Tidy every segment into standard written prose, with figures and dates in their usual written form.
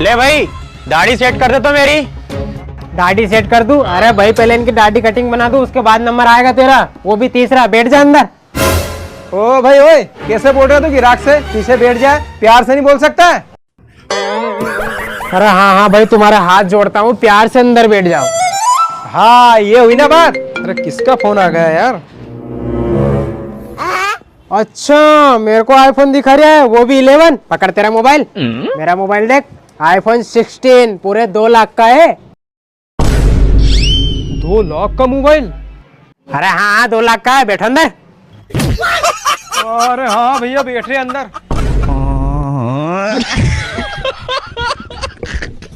ले भाई दाढ़ी सेट कर दे तो मेरी। दाढ़ी सेट कर दूं? अरे भाई पहले इनकी दाढ़ी कटिंग बना दूं, उसके बाद नंबर आएगा तेरा, वो भी तीसरा। बैठ जा अंदर। ओ भाई ओए, कैसे बोल रहे हो तू गिराक से? पीछे बैठ जाए, प्यार से नहीं बोल सकता है? अरे हाँ हाँ भाई, तुम्हारा हाथ जोड़ता हूँ, प्यार से अंदर बैठ जाओ। हाँ ये हुई ना बात। अरे किसका फोन आ गया यार? अच्छा मेरे को आईफोन दिखा रहा है, वो भी 11। पकड़ तेरा मोबाइल। मेरा मोबाइल देख, आईफोन 16 पूरे 2 लाख का है। 2 लाख का मोबाइल? अरे हाँ 2 लाख का है, बैठो अंदर। अरे हाँ भैया बैठ रहे अंदर।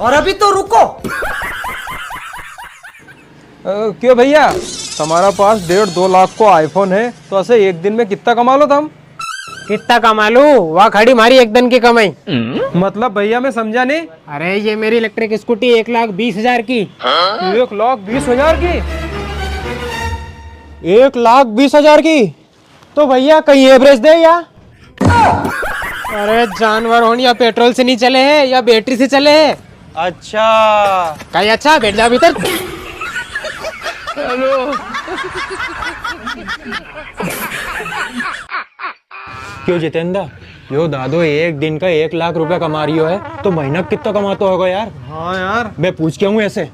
और अभी तो रुको। क्यों भैया, तुम्हारा पास 1.5-2 लाख को आईफोन है, तो ऐसे एक दिन में कितना कमा लो तुम? कितना कमा लू? वह खड़ी मारी एक दिन की कमाई। मतलब भैया मैं समझा नहीं। अरे ये मेरी इलेक्ट्रिक स्कूटी 1,20,000 की। 1,20,000 की? 1,20,000 की? तो भैया कहीं एवरेज दे या? अरे जानवर हो, या पेट्रोल से नहीं चले हैं या बैटरी से चले हैं? अच्छा कहीं अच्छा, बैठ जा भीतर। क्यों जितेंद्र, यो दादो एक दिन का 1 लाख रुपया कमा रही हो है, तो महीना कितना कमाता होगा यार? हाँ यार मैं पूछ के हूँ ऐसे।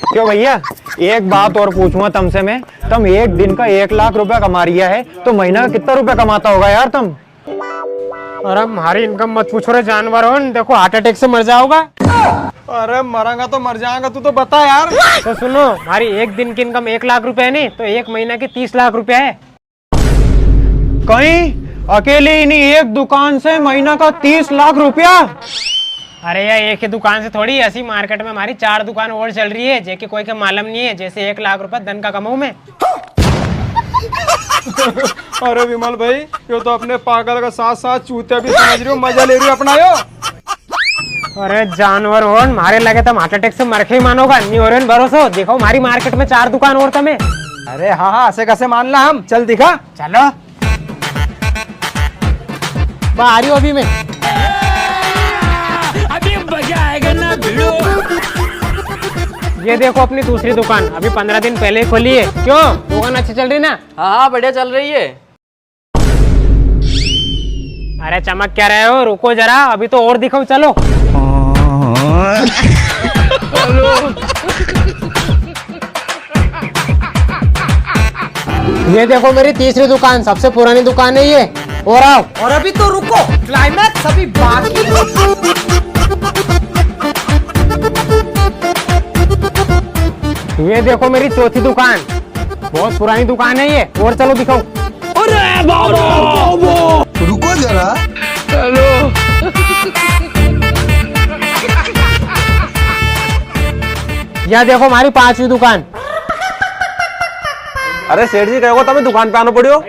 क्यों भैया, एक बात और पूछूंगा तुमसे मैं, तुम एक दिन का 1 लाख रुपया कमा रिया है, तो महीना का कितना रुपया कमाता होगा यार तुम? अरे हमारी इनकम मत पूछो रे जानवर हो, देखो हार्ट अटैक से मर जाओगा। अरे मरांगा तो मर जाएगा, तू तो बता यार। तो सुनो, हमारी एक दिन की इनकम 1 लाख रुपया नहीं, तो एक महीना की 30 लाख रुपया है। कहीं अकेले इन्हीं एक दुकान से महीना का 30 लाख रुपया? अरे यार एक ही दुकान से थोड़ी, ऐसी मार्केट में हमारी 4 दुकान और चल रही है, जेके कोई के मालूम नहीं है, जैसे 1 लाख रुपया दिन का कमाऊं मैं। अरे विमल भाई, ये तो अपने पागल का साथ साथ चूतिया भी समझ रही हो, मजा ले रही हो अपना यो। अरे जानवर हो, हमारे लगे तो हार्ट अटैक से मरके ही मानोगा, नहीं हो रहे भरोसा। देखो हमारी मार्केट में 4 दुकान और तुम्हें। अरे हाँ हाँ, ऐसे कैसे मान ला हम, चल दिखा। चलो आ रही हो अभी मैं। अभी मजा आएगा ना भिड़ो। ये देखो अपनी दूसरी दुकान, अभी 15 दिन पहले ही खोली है। क्यों, दुकान अच्छी चल रही ना? हाँ बढ़िया चल रही है। अरे चमक क्या रहे हो, रुको जरा, अभी तो और दिखाओ, चलो। ये देखो मेरी तीसरी दुकान, सबसे पुरानी दुकान है ये। और आओ। और अभी तो रुको, क्लाइमैक्स अभी बाकी। ये देखो मेरी चौथी दुकान, बहुत पुरानी दुकान है ये, और चलो दिखाओ। अरे बाबा रुको जरा। यहाँ देखो हमारी 5वीं दुकान। अरे सेठ जी कहो तुम्हें दुकान पे आना पड़ियो।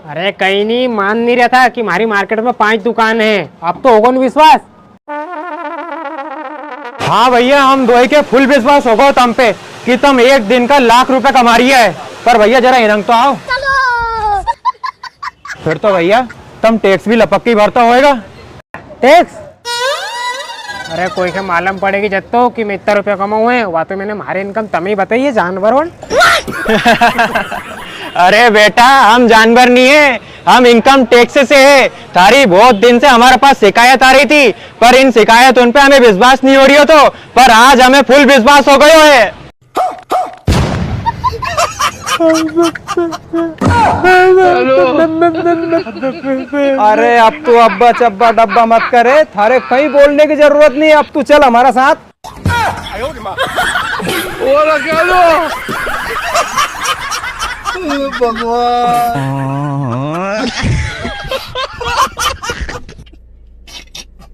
अरे कहीं नहीं, मान नहीं रहा था कि हमारी मार्केट में 5 दुकान है, अब तो होगा ना विश्वास। हाँ भैया, हम दोई के फुल विश्वास होगा तुम पे कि तुम एक दिन का 1 लाख रुपया कमा रही है। पर भैया जरा इरंग तो आओ। फिर तो भैया तुम टैक्स भी लपक के भरता होएगा। टैक्स? अरे कोई के मालूम पड़ेगी जब तो कि मैं इतना रुपया कमाऊँ है, वहाँ तो मैंने हमारी इनकम तुम्हें बताइए जानवर। अरे बेटा, हम जानवर नहीं है, हम इनकम टैक्स से है। थारी बहुत दिन से हमारे पास शिकायत आ रही थी, पर इन शिकायत उन पे हमें विश्वास नहीं हो रही हो, तो पर आज हमें फुल विश्वास हो गयो है। अरे अब तू अब्बा चब्बा डब्बा मत करे, थारे कहीं बोलने की जरूरत नहीं, अब तू चल हमारा साथ। भगवान।